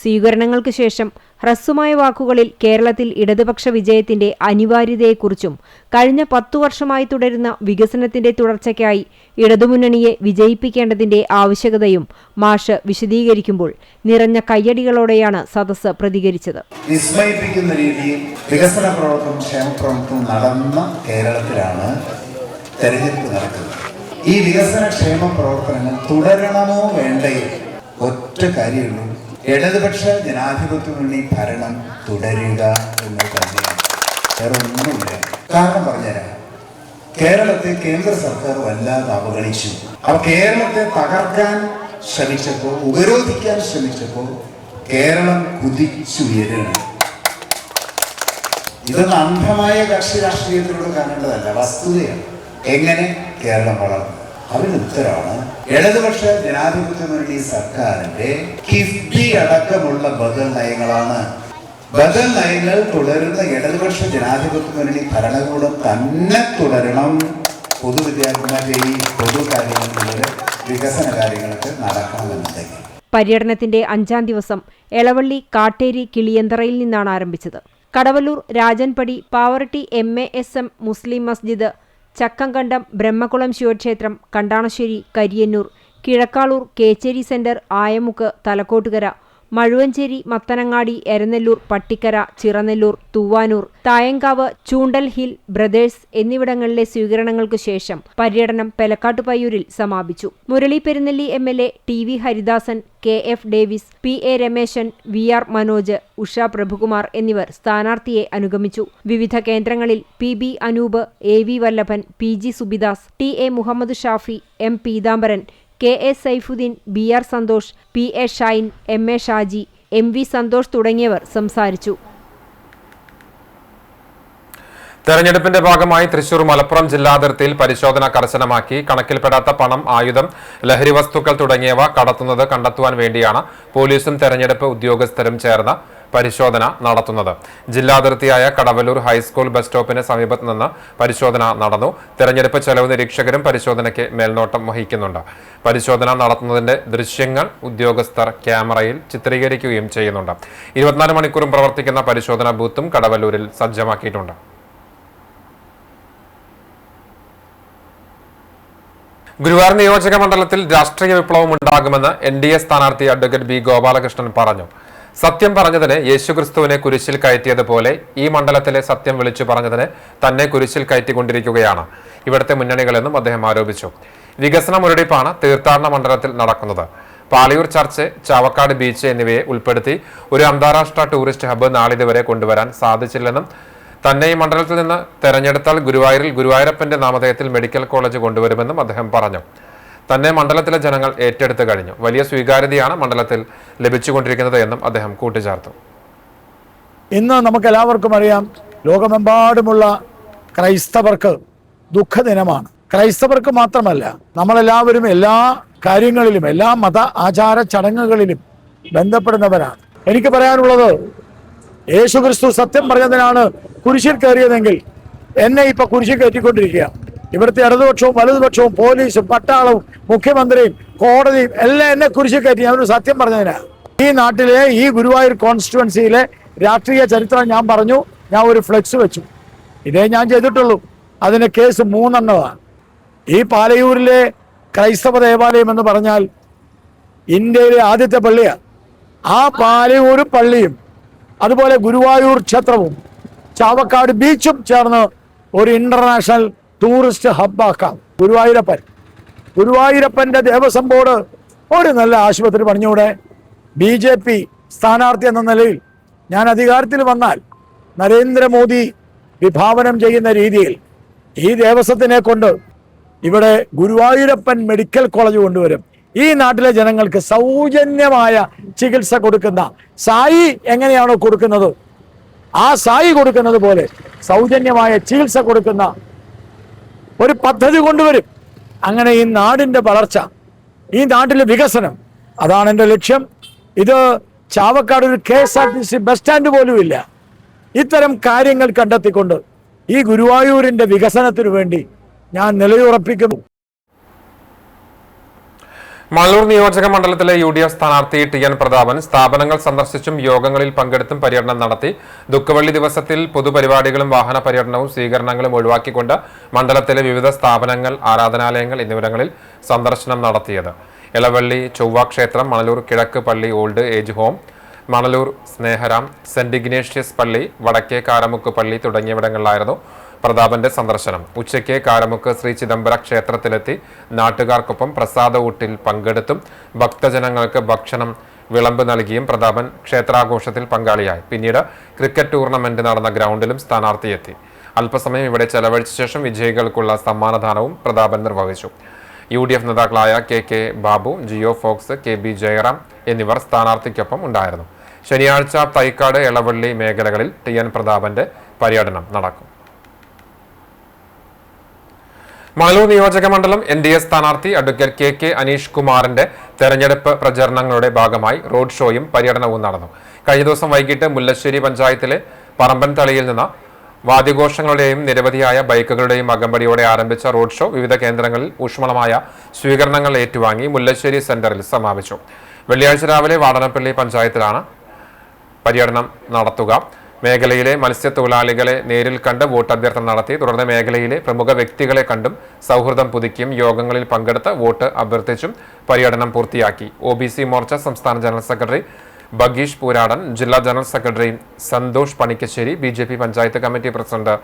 സ്വീകരണങ്ങൾക്ക് ശേഷം ഹ്രസ്വമായ വാക്കുകളിൽ കേരളത്തിൽ ഇടതുപക്ഷ വിജയത്തിന്റെ അനിവാര്യതയെക്കുറിച്ചും കഴിഞ്ഞ 10 വർഷമായി തുടരുന്ന വികസനത്തിന്റെ തുടർച്ചയ്ക്കായി ഇടതുമുന്നണിയെ വിജയിപ്പിക്കേണ്ടതിന്റെ ആവശ്യകതയും മാഷ് വിശദീകരിക്കുമ്പോൾ നിറഞ്ഞ കയ്യടികളോടെയാണ് സദസ്സ് പ്രതികരിച്ചത്. വിസ്മയിപ്പിക്കുന്ന രീതിയിൽ വികസന പ്രവർത്തനം, ക്ഷേമപ്രവർത്തനം നടന്ന കേരളത്തിലാണ് തെരഞ്ഞെടുപ്പ് നടക്കുന്നത്. ഈ വികസന ക്ഷേമ പ്രവർത്തനങ്ങൾ തുടരണമോ വേണ്ടയോ? ഒറ്റ കാര്യമുള്ളൂ, ഇടതുപക്ഷ ജനാധിപത്യ മുന്നണി ഭരണം തുടരുക എന്ന് തന്നെയാണ്. വേറെ ഒന്നുമില്ല. കാരണം പറഞ്ഞുതരാം. കേരളത്തെ കേന്ദ്ര സർക്കാർ വല്ലാതെ അവഗണിച്ചു. അപ്പൊ കേരളത്തെ തകർക്കാൻ ശ്രമിച്ചപ്പോൾ, ഉപരോധിക്കാൻ ശ്രമിച്ചപ്പോൾ കേരളം കുതിച്ചുയരുകയാണ്. ഇതൊന്നും അന്ധമായ കക്ഷി രാഷ്ട്രീയത്തിലൂടെ കാണേണ്ടതല്ല, വസ്തുതയാണ്. എങ്ങനെ കേരളം വളർന്നു? അതിന് ഉത്തരവാണ് ഇടതുപക്ഷ ജനാധിപത്യ മുന്നണി സർക്കാരിന്റെ കിഫ്ബി അടക്കമുള്ള ബദൽ നയങ്ങളാണ്. ബദൽ നയങ്ങൾ തുടരുന്ന ഇടതുപക്ഷ ജനാധിപത്യ മുന്നണി ഭരണകൂടം തന്നെ തുടരണം. പൊതുവിദ്യാർത്ഥിമാരുടെ പൊതുകാര്യങ്ങളിലൂടെ വികസന കാര്യങ്ങളൊക്കെ നടക്കണമെന്നുണ്ടെങ്കിൽ. പര്യടനത്തിന്റെ 5ാം ദിവസം എളവള്ളി കാട്ടേരി കിളിയന്തറയിൽ നിന്നാണ് ആരംഭിച്ചത്. കടവല്ലൂർ രാജൻപടി പാവറട്ടി MASM മുസ്ലിം മസ്ജിദ്, ചക്കംകണ്ടം ബ്രഹ്മകുളം ശിവക്ഷേത്രം, Kandanassery, Kariyannur, Kizhakkalur, Kechery centre, Ayamukku, Thalakkottukara, Mazhuvanchery, Mathanangadi, Eranellur, Pattikkara, Chiranellur, Thuvanur, Thayankavu, Choondal hill brothers എന്നിവിടങ്ങളിലെ സ്വീകരണങ്ങൾക്കു ശേഷം പര്യടനം പെലക്കാട്ടുപയ്യൂരിൽ സമാപിച്ചു. Murali Perunnelli MLA, TV Haridasan, KF Davis, PA Rameshan, VR Manoj, Usha Prabhukumar എന്നിവർ സ്ഥാനാർത്ഥിയെ അനുഗമിച്ചു. വിവിധ കേന്ദ്രങ്ങളിൽ PB അനൂപ്, AV വല്ലഭൻ, PG Subidas, TA Muhammad Shafi, M Peethambaran, KA Saifuddin, BR Santhosh, PA Shine, MA Shaji, MV Santhosh തുടങ്ങിയവർ സംസാരിച്ചു. തെരഞ്ഞെടുപ്പിന്റെ ഭാഗമായി തൃശൂർ മലപ്പുറം ജില്ലാതിർത്തിയിൽ പരിശോധന കർശനമാക്കി. കണക്കിൽപ്പെടാത്ത പണം, ആയുധം, ലഹരി വസ്തുക്കൾ തുടങ്ങിയവ കടത്തുന്നത് കണ്ടെത്തുവാൻ വേണ്ടിയാണ് പോലീസും തെരഞ്ഞെടുപ്പ് ഉദ്യോഗസ്ഥരും ചേർന്ന് പരിശോധന നടത്തുന്നത്. ജില്ലാതിർത്തിയായ കടവല്ലൂർ ഹൈസ്കൂൾ ബസ് സ്റ്റോപ്പിന് സമീപത്ത് നിന്ന് പരിശോധന നടന്നു. തെരഞ്ഞെടുപ്പ് ചെലവ് നിരീക്ഷകരും പരിശോധനയ്ക്ക് മേൽനോട്ടം വഹിക്കുന്നുണ്ട്. പരിശോധന നടത്തുന്നതിന്റെ ദൃശ്യങ്ങൾ ഉദ്യോഗസ്ഥർ ക്യാമറയിൽ ചിത്രീകരിക്കുകയും ചെയ്യുന്നുണ്ട്. 24 മണിക്കൂറും പ്രവർത്തിക്കുന്ന പരിശോധനാ ബൂത്തും കടവല്ലൂരിൽ സജ്ജമാക്കിയിട്ടുണ്ട്. ഗുരുവായൂർ നിയോജക മണ്ഡലത്തിൽ രാഷ്ട്രീയ വിപ്ലവം ഉണ്ടാകുമെന്ന് NDA സ്ഥാനാർത്ഥി അഡ്വക്കേറ്റ് B ഗോപാലകൃഷ്ണൻ പറഞ്ഞു. സത്യം പറഞ്ഞതിന് യേശുക്രിസ്തുവിനെ കുരിശിൽ കയറ്റിയതുപോലെ ഈ മണ്ഡലത്തിലെ സത്യം വിളിച്ചു പറഞ്ഞതിന് തന്നെ കുരിശിൽ കയറ്റിക്കൊണ്ടിരിക്കുകയാണ് ഇവിടുത്തെ മുന്നണികളെന്നും അദ്ദേഹം ആരോപിച്ചു. വികസന മുരടിപ്പാണ് തീർത്ഥാടന മണ്ഡലത്തിൽ നടക്കുന്നത്. പാലയൂർ ചർച്ച്, ചാവക്കാട് ബീച്ച് എന്നിവയെ ഉൾപ്പെടുത്തി ഒരു അന്താരാഷ്ട്ര ടൂറിസ്റ്റ് ഹബ്ബ് നാളിതുവരെ കൊണ്ടുവരാൻ സാധിച്ചില്ലെന്നും തന്നെ ഈ മണ്ഡലത്തിൽ നിന്ന് തെരഞ്ഞെടുത്താൽ ഗുരുവായൂരിൽ ഗുരുവായൂരപ്പന്റെ നാമധേയത്തിൽ മെഡിക്കൽ കോളേജ് കൊണ്ടുവരുമെന്നും അദ്ദേഹം പറഞ്ഞു. തന്നെ മണ്ഡലത്തിലെ ജനങ്ങൾ ഏറ്റെടുത്തു കഴിഞ്ഞു. വലിയ സ്വീകാര്യതയാണ് മണ്ഡലത്തിൽ ലഭിച്ചുകൊണ്ടിരിക്കുന്നത് എന്നും അദ്ദേഹം കൂട്ടിച്ചേർത്തു. ഇന്ന് നമുക്കെല്ലാവർക്കും അറിയാം, ലോകമെമ്പാടുമുള്ള ക്രൈസ്തവർക്ക് ദുഃഖദിനമാണ്. ക്രൈസ്തവർക്ക് മാത്രമല്ല, നമ്മളെല്ലാവരും എല്ലാ കാര്യങ്ങളിലും, എല്ലാ മത ആചാര ചടങ്ങുകളിലും ബന്ധപ്പെടുന്നവരാണ്. എനിക്ക് പറയാനുള്ളത്, യേശുക്രിസ്തു സത്യം പറഞ്ഞതിനാണ് കുരിശിൽ കയറിയതെങ്കിൽ എന്നെ ഇപ്പൊ കുരിശിൽ കയറ്റിക്കൊണ്ടിരിക്കുക. ഇവിടുത്തെ ഇടതുപക്ഷവും വലതുപക്ഷവും പോലീസും പട്ടാളവും മുഖ്യമന്ത്രിയും കോടതിയും എല്ലാം എന്നെ കുരിശിൽ കയറ്റി ഞാനൊരു സത്യം പറഞ്ഞതിനാണ്. ഈ നാട്ടിലെ ഈ ഗുരുവായൂർ കോൺസ്റ്റിറ്റ്യുവൻസിയിലെ രാഷ്ട്രീയ ചരിത്രം ഞാൻ പറഞ്ഞു. ഞാൻ ഒരു ഫ്ലെക്സ് വെച്ചു. ഇതേ ഞാൻ ചെയ്തിട്ടുള്ളൂ. അതിന് കേസ് 3 എണ്ണമാണ്. ഈ പാലയൂരിലെ ക്രൈസ്തവ ദേവാലയം എന്ന് പറഞ്ഞാൽ ഇന്ത്യയിലെ ആദ്യത്തെ പള്ളിയാണ്. ആ പാലയൂർ പള്ളിയും അതുപോലെ ഗുരുവായൂർ ക്ഷേത്രവും ചാവക്കാട് ബീച്ചും ചേർന്ന് ഒരു ഇന്റർനാഷണൽ ടൂറിസ്റ്റ് ഹബ്ബാക്കാം. ഗുരുവായൂരപ്പന്റെ ദേവസ്വം ബോർഡ് ഒരു നല്ല ആശുപത്രി പണിഞ്ഞൂടെ? BJP സ്ഥാനാർത്ഥി എന്ന നിലയിൽ ഞാൻ അധികാരത്തിൽ വന്നാൽ നരേന്ദ്രമോദി വിഭാവനം ചെയ്യുന്ന രീതിയിൽ ഈ ദേവസ്വത്തിനെ കൊണ്ട് ഇവിടെ ഗുരുവായൂരപ്പൻ മെഡിക്കൽ കോളേജ് കൊണ്ടുവരും. ഈ നാട്ടിലെ ജനങ്ങൾക്ക് സൗജന്യമായ ചികിത്സ കൊടുക്കുന്ന, സായി എങ്ങനെയാണോ കൊടുക്കുന്നത്, ആ സായി കൊടുക്കുന്നത് പോലെ സൗജന്യമായ ചികിത്സ കൊടുക്കുന്ന ഒരു പദ്ധതി കൊണ്ടുവരും. അങ്ങനെ ഈ നാടിന്റെ വളർച്ച, ഈ നാട്ടിലെ വികസനം, അതാണ് എൻ്റെ ലക്ഷ്യം. ഇത് ചാവക്കാട് ഒരു KSRTC ബസ് സ്റ്റാൻഡ് പോലും ഇല്ല. ഇത്തരം കാര്യങ്ങൾ കണ്ടെത്തിക്കൊണ്ട് ഈ ഗുരുവായൂരിന്റെ വികസനത്തിനു വേണ്ടി ഞാൻ നിലയുറപ്പിക്കുന്നു. മള്ളൂർ നിയോജക മണ്ഡലത്തിലെ UDF സ്ഥാനാർത്ഥി TN പ്രതാപൻ സ്ഥാപനങ്ങൾ സന്ദർശിച്ചും യോഗങ്ങളിൽ പങ്കെടുത്തും പര്യടനം നടത്തി. ദുഃഖവെള്ളി ദിവസത്തിൽ പൊതുപരിപാടികളും വാഹന പര്യടനവും സ്വീകരണങ്ങളും ഒഴിവാക്കിക്കൊണ്ട് മണ്ഡലത്തിലെ വിവിധ സ്ഥാപനങ്ങൾ, ആരാധനാലയങ്ങൾ എന്നിവിടങ്ങളിൽ സന്ദർശനം നടത്തിയത്. എളവള്ളി ചൊവ്വ ക്ഷേത്രം, മണലൂർ കിഴക്ക് പള്ളി old age home, Manalur Sneharam, Saint Ignatius പള്ളി, വടക്കേ കാരമുക്ക് പള്ളി തുടങ്ങിയവിടങ്ങളിലായിരുന്നു പ്രതാപന്റെ സന്ദർശനം. ഉച്ചയ്ക്ക് കാരമുക്ക് ശ്രീ ചിദംബര ക്ഷേത്രത്തിലെത്തി നാട്ടുകാർക്കൊപ്പം പ്രസാദ ഊട്ടിൽ പങ്കെടുത്തും ഭക്തജനങ്ങൾക്ക് ഭക്ഷണം വിളമ്പ് നൽകിയും പ്രതാപൻ ക്ഷേത്രാഘോഷത്തിൽ പങ്കാളിയായി. പിന്നീട് ക്രിക്കറ്റ് ടൂർണമെന്റ് നടന്ന ഗ്രൗണ്ടിലും സ്ഥാനാർത്ഥിയെത്തി. അല്പസമയം ഇവിടെ ചെലവഴിച്ച ശേഷം വിജയികൾക്കുള്ള സമ്മാനദാനവും പ്രതാപൻ നിർവഹിച്ചു. UDF നേതാക്കളായ KK Babu, Jio Fox, KB Jayaram എന്നിവർ സ്ഥാനാർത്ഥിക്കൊപ്പം ഉണ്ടായിരുന്നു. ശനിയാഴ്ച തൈക്കാട്, എളവള്ളി മേഖലകളിൽ TN പ്രതാപന്റെ പര്യടനം നടക്കും. മണലൂർ നിയോജക മണ്ഡലം NDA സ്ഥാനാർത്ഥി അഡ്വക്കേറ്റ് KK അനീഷ് കുമാറിന്റെ തെരഞ്ഞെടുപ്പ് പ്രചരണങ്ങളുടെ ഭാഗമായി റോഡ് ഷോയും പര്യടനവും നടന്നു. കഴിഞ്ഞ ദിവസം വൈകിട്ട് മുല്ലശ്ശേരി പഞ്ചായത്തിലെ പറമ്പൻതളിയിൽ നിന്ന് വാദ്യഘോഷങ്ങളുടെയും നിരവധിയായ ബൈക്കുകളുടെയും അകമ്പടിയോടെ ആരംഭിച്ച റോഡ് ഷോ വിവിധ കേന്ദ്രങ്ങളിൽ ഊഷ്മളമായ സ്വീകരണങ്ങൾ ഏറ്റുവാങ്ങി മുല്ലശ്ശേരി സെന്ററിൽ സമാപിച്ചു. വെള്ളിയാഴ്ച രാവിലെ വാടനപ്പള്ളി പഞ്ചായത്തിലാണ് പര്യടനം നടത്തുക. മേഖലയിലെ മത്സ്യത്തൊഴിലാളികളെ നേരിൽ കണ്ട് വോട്ട് അഭ്യർത്ഥന നടത്തി. തുടർന്ന് മേഖലയിലെ പ്രമുഖ വ്യക്തികളെ കണ്ടും സൗഹൃദം പുതുക്കിയും യോഗങ്ങളിൽ പങ്കെടുത്ത് വോട്ട് അഭ്യർത്ഥിച്ചും പര്യടനം പൂർത്തിയാക്കി. OBC മോർച്ച സംസ്ഥാന ജനറൽ സെക്രട്ടറി ബഗീഷ് പൂരാടൻ, ജില്ലാ general secretary Santhosh Panikkassery, BJP panchayat committee president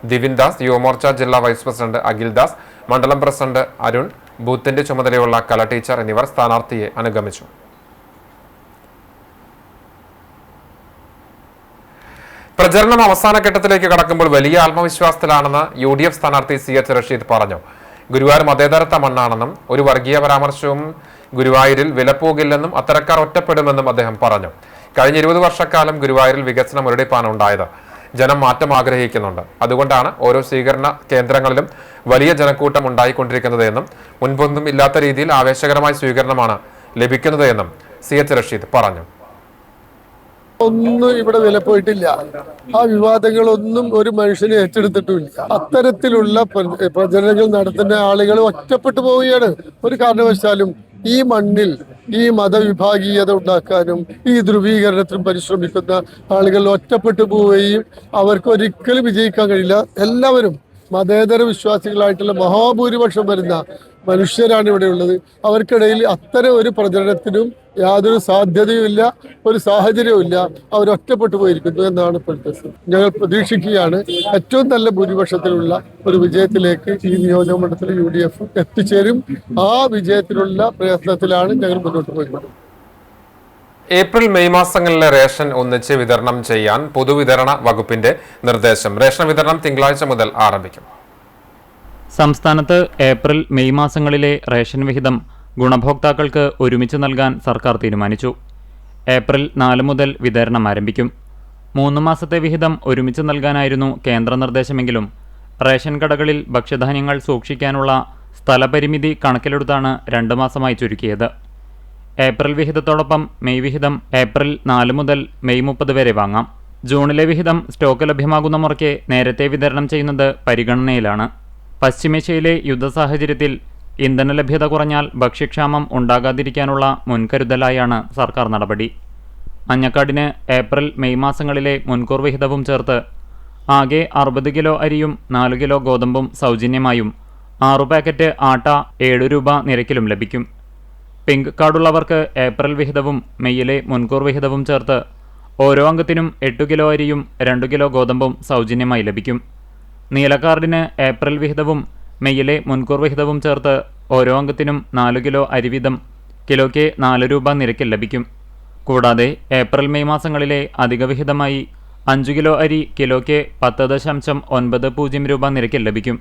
Divin Das, Yuvamorcha ജില്ലാ വൈസ് പ്രസിഡന്റ് അഖിൽ ദാസ്, മണ്ഡലം പ്രസിഡന്റ് അരുൺ, ബൂത്തിന്റെ ചുമതലയുള്ള കല ടീച്ചർ എന്നിവർ സ്ഥാനാർത്ഥിയെ അനുഗമിച്ചു. പ്രചരണം അവസാന ഘട്ടത്തിലേക്ക് കടക്കുമ്പോൾ വലിയ ആത്മവിശ്വാസത്തിലാണെന്ന് UDF സ്ഥാനാർത്ഥി CH റഷീദ് പറഞ്ഞു. ഗുരുവായൂർ മതേതരത്വ മണ്ണാണെന്നും ഒരു വർഗീയ പരാമർശവും ഗുരുവായൂരിൽ വിലപ്പോകില്ലെന്നും അത്തരക്കാർ ഒറ്റപ്പെടുമെന്നും അദ്ദേഹം പറഞ്ഞു. കഴിഞ്ഞ 20 വർഷക്കാലം ഗുരുവായൂരിൽ വികസന മുരടിപ്പാണ് ഉണ്ടായത്. ജനം മാറ്റം ആഗ്രഹിക്കുന്നുണ്ട്. അതുകൊണ്ടാണ് ഓരോ സ്വീകരണ കേന്ദ്രങ്ങളിലും വലിയ ജനക്കൂട്ടം ഉണ്ടായിക്കൊണ്ടിരിക്കുന്നത് എന്നും മുൻപൊന്നും ഇല്ലാത്ത രീതിയിൽ ആവേശകരമായ സ്വീകരണമാണ് ലഭിക്കുന്നത് എന്നും CH റഷീദ് പറഞ്ഞു. ഒന്നും ഇവിടെ വിലപ്പോയിട്ടില്ല. ആ വിവാദങ്ങളൊന്നും ഒരു മനുഷ്യനെ ഏറ്റെടുത്തിട്ടുമില്ല. അത്തരത്തിലുള്ള പ്രചരണങ്ങൾ നടത്തുന്ന ആളുകൾ ഒറ്റപ്പെട്ടു പോവുകയാണ്. ഒരു കാരണവശാലും ഈ മണ്ണിൽ ഈ മതവിഭാഗീയത ഉണ്ടാക്കാനും ഈ ധ്രുവീകരണത്തിനും പരിശ്രമിക്കുന്ന ആളുകൾ ഒറ്റപ്പെട്ടു പോവുകയും അവർക്ക് ഒരിക്കലും വിജയിക്കാൻ കഴിയില്ല. എല്ലാവരും മതേതര വിശ്വാസികളായിട്ടുള്ള മഹാഭൂരിപക്ഷം വരുന്ന മനുഷ്യരാണ് ഇവിടെ ഉള്ളത്. അവർക്കിടയിൽ അത്തരം ഒരു പ്രചരണത്തിനും യാതൊരു സാധ്യതയുമില്ല, ഒരു സാഹചര്യവുമില്ല. അവരൊറ്റപ്പെട്ടു പോയിരിക്കുന്നു എന്നാണ് ഇപ്പോഴത്തെ. ഞങ്ങൾ പ്രതീക്ഷിക്കുകയാണ് ഏറ്റവും നല്ല ഭൂരിപക്ഷത്തിലുള്ള ഒരു വിജയത്തിലേക്ക് ഈ നിയോജക മണ്ഡലത്തിൽ UDF എത്തിച്ചേരും. ആ വിജയത്തിനുള്ള പ്രയത്നത്തിലാണ് ഞങ്ങൾ മുന്നോട്ട് പോയിട്ടുള്ളത്. ഏപ്രിൽ മെയ് മാസങ്ങളിലെ റേഷൻ ഒന്നിച്ച് വിതരണം ചെയ്യാൻ പൊതുവിതരണ വകുപ്പിന്റെ നിർദ്ദേശം. റേഷൻ വിതരണം തിങ്കളാഴ്ച മുതൽ ആരംഭിക്കും. സംസ്ഥാനത്ത് ഏപ്രിൽ മെയ് മാസങ്ങളിലെ റേഷൻ വിഹിതം ഗുണഭോക്താക്കൾക്ക് ഒരുമിച്ച് നൽകാൻ സർക്കാർ തീരുമാനിച്ചു. ഏപ്രിൽ 4 മുതൽ വിതരണം ആരംഭിക്കും. 3 മാസത്തെ വിഹിതം ഒരുമിച്ച് നൽകാനായിരുന്നു കേന്ദ്ര നിർദ്ദേശമെങ്കിലും റേഷൻ കടകളിൽ ഭക്ഷ്യധാന്യങ്ങൾ സൂക്ഷിക്കാനുള്ള സ്ഥലപരിമിതി കണക്കിലെടുത്താണ് 2 മാസമായി ചുരുക്കിയത്. ഏപ്രിൽ വിഹിതത്തോടൊപ്പം മെയ് വിഹിതം ഏപ്രിൽ 4 മുതൽ മെയ് 30 വരെ വാങ്ങാം. ജൂണിലെ വിഹിതം സ്റ്റോക്ക് ലഭ്യമാകുന്ന മുറയ്ക്ക് നേരത്തെ വിതരണം ചെയ്യുന്നത് പരിഗണനയിലാണ്. പശ്ചിമേഷ്യയിലെ യുദ്ധസാഹചര്യത്തിൽ ഇന്ധന ലഭ്യത കുറഞ്ഞാൽ ഭക്ഷ്യക്ഷാമം ഉണ്ടാകാതിരിക്കാനുള്ള മുൻകരുതലായാണ് സർക്കാർ നടപടി. മഞ്ഞക്കാടിന് ഏപ്രിൽ മെയ് മാസങ്ങളിലെ മുൻകൂർ വിഹിതവും ചേർത്ത് ആകെ 60 കിലോ അരിയും 4 കിലോ ഗോതമ്പും സൗജന്യമായും 6 പാക്കറ്റ് ആട്ട 7 രൂപ നിരക്കിലും ലഭിക്കും. പിങ്ക് കാർഡുള്ളവർക്ക് ഏപ്രിൽ വിഹിതവും മെയ്യിലെ മുൻകൂർ വിഹിതവും ചേർത്ത് ഓരോ അംഗത്തിനും 8 കിലോ അരിയും 2 കിലോ ഗോതമ്പും സൗജന്യമായി ലഭിക്കും. നീലക്കാർഡിന് ഏപ്രിൽ വിഹിതവും മെയ്യിലെ മുൻകൂർ വിഹിതവും ചേർത്ത് ഓരോ അംഗത്തിനും 4 കിലോ അരി വീതം കിലോയ്ക്ക് 4 രൂപ നിരക്കിൽ ലഭിക്കും. കൂടാതെ ഏപ്രിൽ മെയ് മാസങ്ങളിലെ അധിക വിഹിതമായി 5 കിലോ അരി കിലോയ്ക്ക് 10.90 രൂപ നിരക്കിൽ ലഭിക്കും.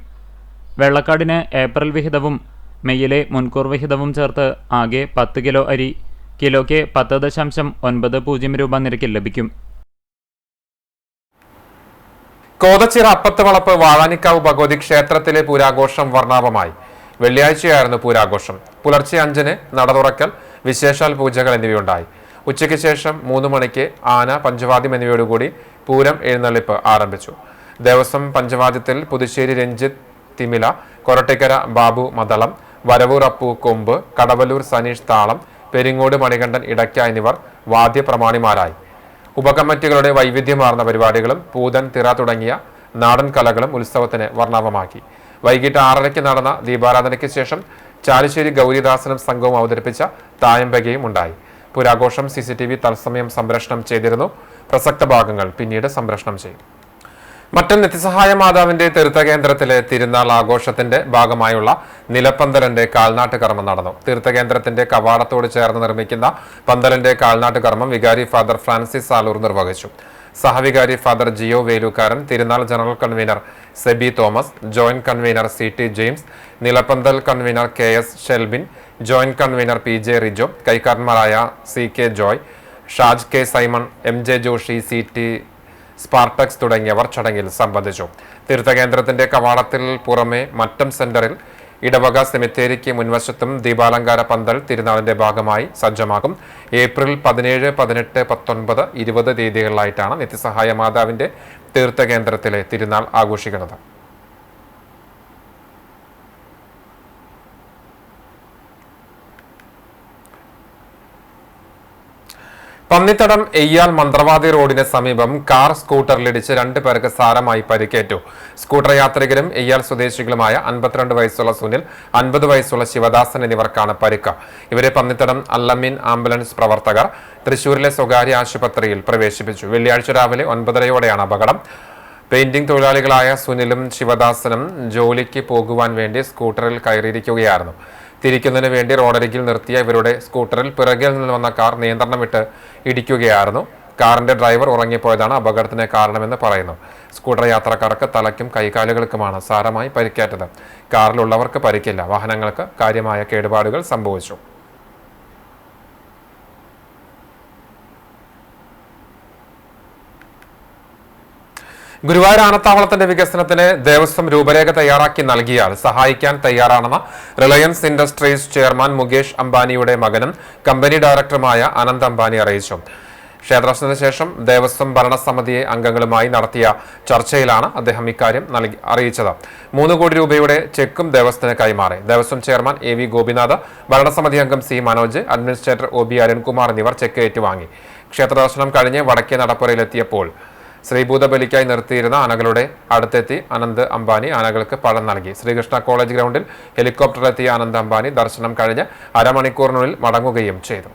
വെള്ളക്കാടിന് ഏപ്രിൽ വിഹിതവും മെയ്യിലെ മുൻകൂർ വിഹിതവും ചേർത്ത് ആകെ 10 കിലോ അരി കിലോയ്ക്ക് 10.90 രൂപ നിരക്കിൽ ലഭിക്കും. കോതച്ചിറ അപ്പത്ത് വളപ്പ് വാഴാനിക്കാവ് ഭഗവതി ക്ഷേത്രത്തിലെ പൂരാഘോഷം വർണ്ണാഭമായി. വെള്ളിയാഴ്ചയായിരുന്നു പൂരാഘോഷം. പുലർച്ചെ 5-ന് നട തുറക്കൽ, വിശേഷാൽ പൂജകൾ എന്നിവയുണ്ടായി. ഉച്ചയ്ക്ക് ശേഷം 3 മണിക്ക് ആന, പഞ്ചവാദ്യം എന്നിവയോടുകൂടി പൂരം എഴുന്നള്ളിപ്പ് ആരംഭിച്ചു. ദേവസ്വം പഞ്ചവാദ്യത്തിൽ പുതുശ്ശേരി രഞ്ജിത്ത് തിമില, കൊരട്ടിക്കര ബാബു മദളം, വരവൂർ അപ്പു കൊമ്പ്, കടവല്ലൂർ സനീഷ് താളം, പെരിങ്ങോട് മണികണ്ഠൻ ഇടയ്ക്ക എന്നിവർ വാദ്യപ്രമാണിമാരായി. ഉപകമ്മിറ്റികളുടെ വൈവിധ്യമാർന്ന പരിപാടികളും പൂതൻ, തിറ തുടങ്ങിയ നാടൻ കലകളും ഉത്സവത്തിന് വർണ്ണാഭമാക്കി. വൈകിട്ട് 6:30 നടന്ന ദീപാരാധനയ്ക്ക് ശേഷം ചാലിശ്ശേരി ഗൗരിദാസനും സംഘവും അവതരിപ്പിച്ച തായമ്പകയും ഉണ്ടായി. പുരാഘോഷം CCTV തത്സമയം സംപ്രേഷണം ചെയ്തിരുന്നു. പ്രസക്ത ഭാഗങ്ങൾ പിന്നീട് സംപ്രേഷണം ചെയ്യും. മറ്റൻ നിത്യസഹായ മാതാവിന്റെ തീർത്ഥകേന്ദ്രത്തിലെ തിരുനാൾ ആഘോഷത്തിന്റെ ഭാഗമായുള്ള നിലപ്പന്തലിന്റെ കാൽനാട്ട് കർമ്മം നടന്നു. തീർത്ഥകേന്ദ്രത്തിന്റെ കവാടത്തോട് ചേർന്ന് നിർമ്മിക്കുന്ന പന്തലിന്റെ കാൽനാട്ട് കർമ്മം വികാരി ഫാദർ ഫ്രാൻസിസ് ആലൂർ നിർവഹിച്ചു. സഹവികാരി ഫാദർ ജിയോ വേലുക്കാരൻ, തിരുനാൾ general convener Seby Thomas, joint convener CT James, നിലപ്പന്തൽ convener KS Shelbin, joint convener PJ Rijo, കൈക്കാരന്മാരായ CK Joy, Shaj K Simon, MJ Joshy, CT Spartacus തുടങ്ങിയവർ ചടങ്ങിൽ സംബന്ധിച്ചു. തീർത്ഥകേന്ദ്രത്തിന്റെ കവാടത്തിൽ പുറമെ മറ്റം സെന്ററിൽ ഇടവക സെമിത്തേരിക്ക് മുൻവശത്തും ദീപാലങ്കാര പന്തൽ തിരുനാളിന്റെ ഭാഗമായി സജ്ജമാകും. ഏപ്രിൽ 17, 18, 19, 20 തീയതികളിലായിട്ടാണ് നിത്യസഹായ മാതാവിന്റെ തീർത്ഥകേന്ദ്രത്തിലെ തിരുനാൾ ആഘോഷിക്കുന്നത്. പന്നിത്തടം എയ്യാൽ മന്ത്രവാദി റോഡിന് സമീപം കാർ സ്കൂട്ടറിലിടിച്ച് 2 പേർക്ക് സാരമായി പരിക്കേറ്റു. സ്കൂട്ടർ യാത്രികരും എയ്യാൽ സ്വദേശികളുമായ 52 വയസ്സുള്ള സുനിൽ, 50 വയസ്സുള്ള ശിവദാസൻ എന്നിവർക്കാണ് പരിക്ക്. ഇവരെ പന്നിത്തടം അല്ലമീൻ ആംബുലൻസ് പ്രവർത്തകർ തൃശൂരിലെ സ്വകാര്യ ആശുപത്രിയിൽ പ്രവേശിപ്പിച്ചു. വെള്ളിയാഴ്ച രാവിലെ 9:30യോടെയാണ് അപകടം. പെയിന്റിംഗ് തൊഴിലാളികളായ സുനിലും ശിവദാസനും ജോലിക്ക് പോകുവാൻ വേണ്ടി സ്കൂട്ടറിൽ കയറിയിരിക്കുകയായിരുന്നു. തിരിക്കുന്നതിന് വേണ്ടി റോഡരികിൽ നിർത്തിയ ഇവരുടെ സ്കൂട്ടറിൽ പിറകിൽ നിന്ന് വന്ന കാർ നിയന്ത്രണം വിട്ട് ഇടിക്കുകയായിരുന്നു. കാറിന്റെ ഡ്രൈവർ ഉറങ്ങിപ്പോയതാണ് അപകടത്തിന് കാരണമെന്ന് പറയുന്നു. സ്കൂട്ടർ യാത്രക്കാർക്ക് തലയ്ക്കും കൈകാലുകൾക്കുമാണ് സാരമായി പരിക്കേറ്റത്. കാറിലുള്ളവർക്ക് പരിക്കില്ല. വാഹനങ്ങൾക്ക് കാര്യമായ കേടുപാടുകൾ സംഭവിച്ചു. ഗുരുവായൂർ ആനത്താവളത്തിന്റെ വികസനത്തിന് ദേവസ്വം രൂപരേഖ തയ്യാറാക്കി നൽകിയാൽ സഹായിക്കാൻ തയ്യാറാണെന്ന് റിലയൻസ് ഇൻഡസ്ട്രീസ് ചെയർമാൻ മുകേഷ് അംബാനിയുടെ മകനും കമ്പനി ഡയറക്ടറുമായ അനന്ത് അംബാനി അറിയിച്ചു. ക്ഷേത്രദർശനത്തിന് ശേഷം ദേവസ്വം ഭരണസമിതി അംഗങ്ങളുമായി നടത്തിയ ചർച്ചയിലാണ് അദ്ദേഹം ഇക്കാര്യം അറിയിച്ചത്. 3 കോടി രൂപയുടെ ചെക്കും ദേവസ്വത്തിന് കൈമാറി. ദേവസ്വം ചെയർമാൻ AV ഗോപിനാഥ്, ഭരണസമിതി അംഗം C Manoj, administrator OB Arunkumar എന്നിവർ ചെക്ക് ഏറ്റുവാങ്ങി. ക്ഷേത്രദർശനം കഴിഞ്ഞ് വടക്കേ നടപ്പുരയിലെത്തിയപ്പോൾ ശ്രീഭൂതബലിക്കായി നിർത്തിയിരുന്ന ആനകളുടെ അടുത്തെത്തി അനന്ത് അംബാനി ആനകൾക്ക് പഴം നൽകി. ശ്രീകൃഷ്ണ കോളേജ് ഗ്രൗണ്ടിൽ ഹെലികോപ്റ്ററിലെത്തിയ അനന്ത് അംബാനി ദർശനം കഴിഞ്ഞ് അരമണിക്കൂറിനുള്ളിൽ മടങ്ങുകയും ചെയ്തു.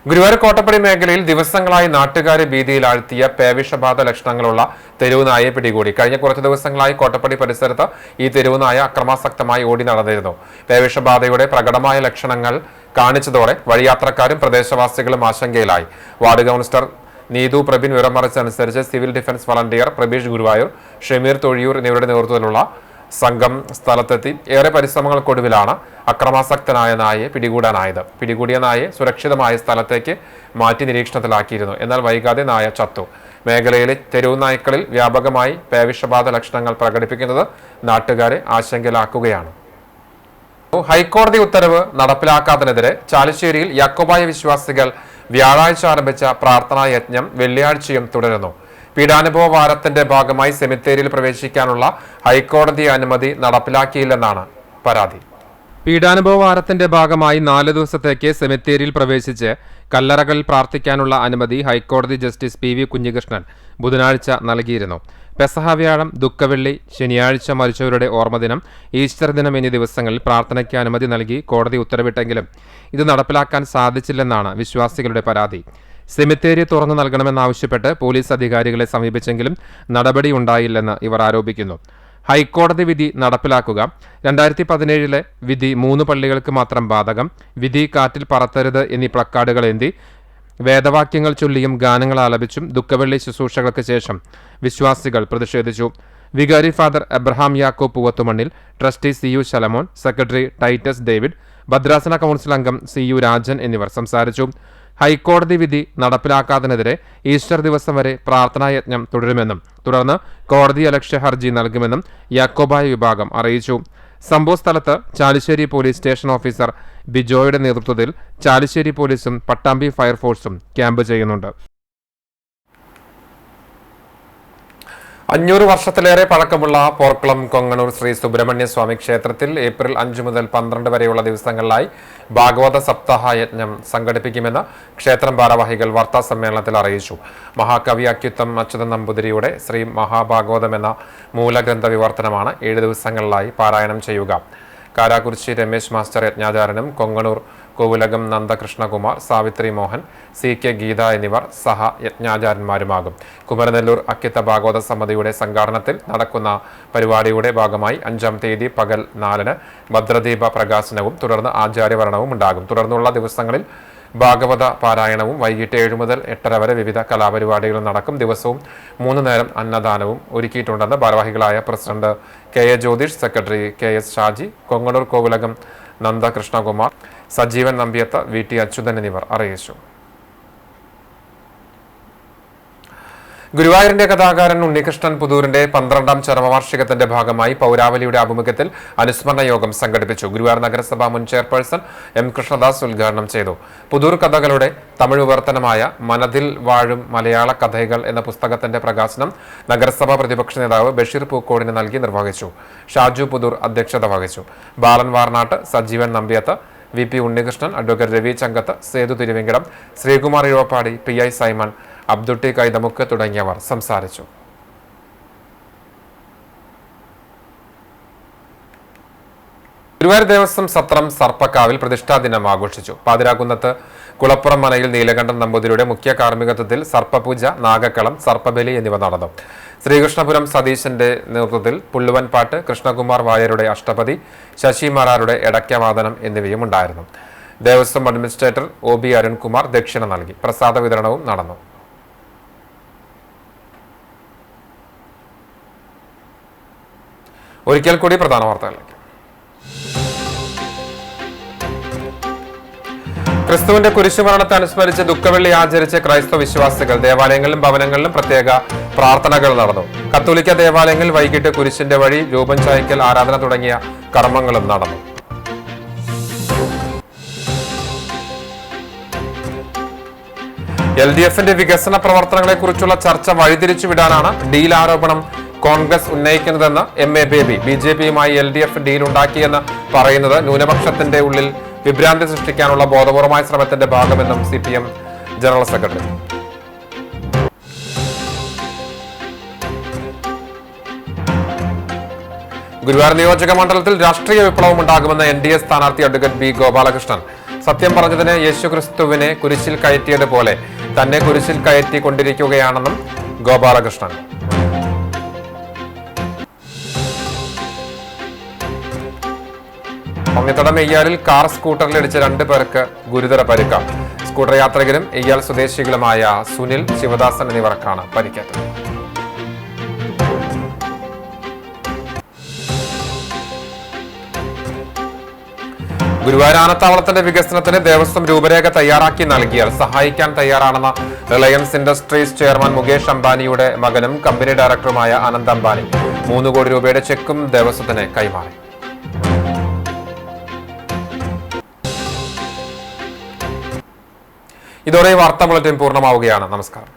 ഗുരുവായൂർ കോട്ടപ്പടി മേഖലയിൽ ദിവസങ്ങളായി നാട്ടുകാരെ ഭീതിയിലാഴ്ത്തിയ പേവിഷബാധ ലക്ഷണങ്ങളുള്ള തെരുവുനായെ പിടികൂടി. കഴിഞ്ഞ കുറച്ച് ദിവസങ്ങളായി കോട്ടപ്പടി പരിസരത്ത് ഈ തെരുവുനായ അക്രമാസക്തമായി ഓടി നടന്നിരുന്നു. പേവിഷബാധയുടെ പ്രകടമായ ലക്ഷണങ്ങൾ കാണിച്ചതോടെ വഴിയാത്രക്കാരും പ്രദേശവാസികളും ആശങ്കയിലായി. വാർഡ് കൗൺസിലർ നീതു പ്രബിൻ വിവരമറിച്ചനുസരിച്ച് civil defence volunteer Prabeesh Guruvayur, Shameer Thozhiyur എന്നിവരുടെ നേതൃത്വത്തിലുള്ള സംഘം സ്ഥലത്തെത്തി. ഏറെ പരിശ്രമങ്ങൾക്കൊടുവിലാണ് അക്രമാസക്തനായ നായയെ പിടികൂടാനായത്. പിടികൂടിയ നായയെ സുരക്ഷിതമായ സ്ഥലത്തേക്ക് മാറ്റി നിരീക്ഷണത്തിലാക്കിയിരുന്നു. എന്നാൽ വൈകാതെ നായ ചത്തു. മേഖലയിലെ തെരുവു നായ്ക്കളിൽ വ്യാപകമായി പേവിഷബാധ ലക്ഷണങ്ങൾ പ്രകടിപ്പിക്കുന്നത് നാട്ടുകാരെ ആശങ്കയിലാക്കുകയാണ്. ഹൈക്കോടതി ഉത്തരവ് നടപ്പിലാക്കാത്തതിനെതിരെ ചാലിശ്ശേരിയിൽ യാക്കോബായ വിശ്വാസികൾ വ്യാഴാഴ്ച ആരംഭിച്ച പ്രാർത്ഥനാ യജ്ഞം വെള്ളിയാഴ്ചയും തുടരുന്നു. പീഡാനുഭവ വാരത്തിന്റെ ഭാഗമായി സെമിത്തേരിയിൽ പ്രവേശിക്കാനുള്ള ഹൈക്കോടതി അനുമതി നടപ്പിലാക്കിയില്ലെന്നാണ് പരാതി. പീഡാനുഭവ വാരത്തിന്റെ ഭാഗമായി 4 ദിവസത്തേക്ക് സെമിത്തേരിയിൽ പ്രവേശിച്ച് കല്ലറകളിൽ പ്രാർത്ഥിക്കാനുള്ള അനുമതി ഹൈക്കോടതി ജസ്റ്റിസ് PV കുഞ്ഞികൃഷ്ണൻ ബുധനാഴ്ച നൽകിയിരുന്നു. പെസഹ വ്യാഴം, ദുഃഖവെള്ളി, ശനിയാഴ്ച മരിച്ചവരുടെ ഓർമ്മദിനം, ഈസ്റ്റർ ദിനം എന്നീ ദിവസങ്ങളിൽ പ്രാർത്ഥനയ്ക്ക് അനുമതി നൽകി കോടതി ഉത്തരവിട്ടെങ്കിലും ഇത് നടപ്പിലാക്കാൻ സാധിച്ചില്ലെന്നാണ് വിശ്വാസികളുടെ പരാതി. സെമിത്തേരി തുറന്നു നൽകണമെന്നാവശ്യപ്പെട്ട് പോലീസ് അധികാരികളെ സമീപിച്ചെങ്കിലും നടപടി ഉണ്ടായില്ലെന്ന് ഇവർ ആരോപിക്കുന്നു. ഹൈക്കോടതി വിധി നടപ്പിലാക്കുക. 2017 വിധി 3 പള്ളികൾക്ക് മാത്രം ബാധകം. വിധി കാറ്റിൽ പറത്തരുത് എന്നീ പ്ലക്കാർഡുകൾ ഏന്തി വേദവാക്യങ്ങൾ ചൊല്ലിയും ഗാനങ്ങൾ ആലപിച്ചും ദുഃഖവെള്ളി ശുശ്രൂഷകൾക്ക് ശേഷം വിശ്വാസികൾ പ്രതിഷേധിച്ചു. വികാരി father Abraham Yakob Poovathumannil, trustee CU Shalamon, secretary Titus David, ഭദ്രാസന കൗൺസിൽ അംഗം CU രാജൻ എന്നിവർ സംസാരിച്ചു. ഹൈക്കോടതി വിധി നടപ്പിലാക്കാത്തതിനെതിരെ ഈസ്റ്റർ ദിവസം വരെ പ്രാർത്ഥനായജ്ഞം തുടരുമെന്നും തുടർന്ന് കോടതി അലക്ഷ്യ ഹർജി നൽകുമെന്നും യാക്കോബായ വിഭാഗം അറിയിച്ചു. സംഭവ സ്ഥലത്ത് ചാലിശ്ശേരി പോലീസ് സ്റ്റേഷൻ ഓഫീസർ ബിജോയുടെ നേതൃത്വത്തിൽ ചാലിശ്ശേരി പോലീസും പട്ടാമ്പി ഫയർഫോഴ്സും ക്യാമ്പ് ചെയ്യുന്നുണ്ട്. 500 വർഷത്തിലേറെ പഴക്കമുള്ള പോർക്കുളം കൊങ്ങണൂർ ശ്രീ സുബ്രഹ്മണ്യ സ്വാമി ക്ഷേത്രത്തിൽ ഏപ്രിൽ 5 മുതൽ 12 വരെയുള്ള ദിവസങ്ങളിലായി ഭാഗവത സപ്താഹ യജ്ഞം സംഘടിപ്പിക്കുമെന്ന് ക്ഷേത്രം ഭാരവാഹികൾ വാർത്താ സമ്മേളനത്തിൽ അറിയിച്ചു. മഹാകവി അക്യുത്തം അച്യുതൻ നമ്പൂതിരിയുടെ ശ്രീ മഹാഭാഗവതം എന്ന മൂലഗ്രന്ഥ വിവർത്തനമാണ് 7 ദിവസങ്ങളിലായി പാരായണം ചെയ്യുക. കാരാകുറിച്ചി രമേശ് മാസ്റ്റർ യജ്ഞാചാരനും കൊങ്ങണൂർ കോവിലകം നന്ദകൃഷ്ണകുമാർ, സാവിത്രി മോഹൻ, CK ഗീത എന്നിവർ സഹയജ്ഞാചാര്യന്മാരുമാകും. കുമരനെല്ലൂർ അക്കിത്ത ഭാഗവത സമിതിയുടെ സംഘാടനത്തിൽ നടക്കുന്ന പരിപാടിയുടെ ഭാഗമായി 5-ാം തീയതി പകൽ 4-ന് ഭദ്രദീപ പ്രകാശനവും തുടർന്ന് ആചാര്യവരണവും ഉണ്ടാകും. തുടർന്നുള്ള ദിവസങ്ങളിൽ ഭാഗവത പാരായണവും വൈകിട്ട് 7 മുതൽ 8:30 വരെ വിവിധ കലാപരിപാടികളും നടക്കും. ദിവസവും 3 നേരം അന്നദാനവും ഒരുക്കിയിട്ടുണ്ടെന്ന് ഭാരവാഹികളായ president KA Jyothish, secretary KS Shaji, Konganur Kovilakam Nandakrishnakumar, Sajeevan Nambyath, VT Achuthan എന്നിവർ അറിയിച്ചു. ഗുരുവായൂരിന്റെ കഥാകാരൻ ഉണ്ണികൃഷ്ണൻ പുതൂരിന്റെ 12ാം ചരമവാർഷികത്തിന്റെ ഭാഗമായി പൗരാവലിയുടെ ആഭിമുഖ്യത്തിൽ അനുസ്മരണ യോഗം സംഘടിപ്പിച്ചു. ഗുരുവായൂർ നഗരസഭ മുൻ ചെയർപേഴ്സൺ M കൃഷ്ണദാസ് ഉദ്ഘാടനം ചെയ്തു. പുതൂർ കഥകളുടെ തമിഴ് വിവർത്തനമായ മനതിൽ വാഴും മലയാള കഥകൾ എന്ന പുസ്തകത്തിന്റെ പ്രകാശനം നഗരസഭാ പ്രതിപക്ഷ നേതാവ് ബഷീർ പൂക്കോടിന് നൽകി നിർവഹിച്ചു. ഷാജു പുതൂർ അധ്യക്ഷത വഹിച്ചു. Balan Varnattu, Sajeevan Nambyath, VP Unnikrishnan, advocate Ravi Chankath, Sethu Thiruvenkadam, Sreekumar Izhavappadi, PI Simon, Abdutty Kaithamukku തുടങ്ങിയവർ സംസാരിച്ചു. ഗുരുവായൂർ ദേവസ്വം സത്രം സർപ്പക്കാവിൽ പ്രതിഷ്ഠാ ദിനം ആഘോഷിച്ചു. പാതിരാകുന്നത്ത് കുളപ്പുറം മനയിൽ നീലകണ്ഠൻ നമ്പൂതിരിയുടെ മുഖ്യ കാർമ്മികത്വത്തിൽ സർപ്പപൂജ, നാഗക്കളം, സർപ്പബലി എന്നിവ നടന്നു. ശ്രീകൃഷ്ണപുരം സതീശന്റെ നേതൃത്വത്തിൽ പുള്ളുവൻപാട്ട്, കൃഷ്ണകുമാർ വാര്യരുടെ അഷ്ടപതി, ശശി മാരാരുടെ എടയ്ക്കവാദനം എന്നിവയും ഉണ്ടായിരുന്നു. ദേവസ്വം അഡ്മിനിസ്ട്രേറ്റർ OB അരുൺകുമാർ ദക്ഷിണ നൽകി. പ്രസാദ വിതരണവും നടന്നു. ഒരിക്കൽ കൂടി പ്രധാന വാർത്തകളിലേക്ക്. ക്രിസ്തുവിന്റെ കുരിശുമരണത്തെ അനുസ്മരിച്ച് ദുഃഖവെള്ളി ആചരിച്ച് ക്രൈസ്തവ വിശ്വാസികൾ ദേവാലയങ്ങളിലും ഭവനങ്ങളിലും പ്രത്യേക പ്രാർത്ഥനകൾ നടന്നു. കത്തോലിക്ക ദേവാലയങ്ങളിൽ വൈകിട്ട് കുരിശിന്റെ വഴി, രൂപം ചായ്ക്കൽ, ആരാധന തുടങ്ങിയ കർമ്മങ്ങളും നടന്നു. LDFന്റെ വികസന പ്രവർത്തനങ്ങളെ കുറിച്ചുള്ള ചർച്ച വഴിതിരിച്ചുവിടാനാണ് ഡീൽ ആരോപണം കോൺഗ്രസ് ഉന്നയിക്കുന്നതെന്ന് MA ബേബി. BJPയുമായി LDF ഡീൽ ഉണ്ടാക്കിയെന്ന് പറയുന്നത് ന്യൂനപക്ഷത്തിന്റെ ഉള്ളിൽ വിഭ്രാന്തി സൃഷ്ടിക്കാനുള്ള ബോധപൂർവമായ ശ്രമത്തിന്റെ ഭാഗമെന്നും CPM ജനറൽ സെക്രട്ടറി. ഗുരുവായൂർ നിയോജക മണ്ഡലത്തിൽ രാഷ്ട്രീയ വിപ്ലവം ഉണ്ടാകുമെന്ന് NDA സ്ഥാനാർത്ഥി അഡ്വക്കേറ്റ് B ഗോപാലകൃഷ്ണൻ. സത്യം പറഞ്ഞതിന് യേശുക്രിസ്തുവിനെ കുരിശിൽ കയറ്റിയതുപോലെ തന്നെ കുരിശിൽ കയറ്റി കൊണ്ടിരിക്കുകയാണെന്നും ഗോപാലകൃഷ്ണൻ. ഒന്നിത്തടം എയ്യാലിൽ കാർ സ്കൂട്ടറിലിടിച്ച് 2 പേർക്ക് ഗുരുതര പരിക്ക്. സ്കൂട്ടർ യാത്രികരും എയ്യാൽ സ്വദേശികളുമായ സുനിൽ, ശിവദാസൻ എന്നിവർക്കാണ് പരിക്കേറ്റത്. ഗുരുവായൂർ ആനത്താവളത്തിന്റെ വികസനത്തിന് ദേവസ്വം രൂപരേഖ തയ്യാറാക്കി നൽകിയാൽ സഹായിക്കാൻ തയ്യാറാണെന്ന റിലയൻസ് ഇൻഡസ്ട്രീസ് ചെയർമാൻ മുകേഷ് അംബാനിയുടെ മകനും കമ്പനി ഡയറക്ടറുമായ അനന്ത് അംബാനി 3 കോടി രൂപയുടെ ചെക്കും ദേവസ്വത്തിന് കൈമാറി. ഇതോടെ വാർത്താ ബുള്ളറ്റിൻ പൂർണ്ണമാവുകയാണ്. നമസ്കാരം.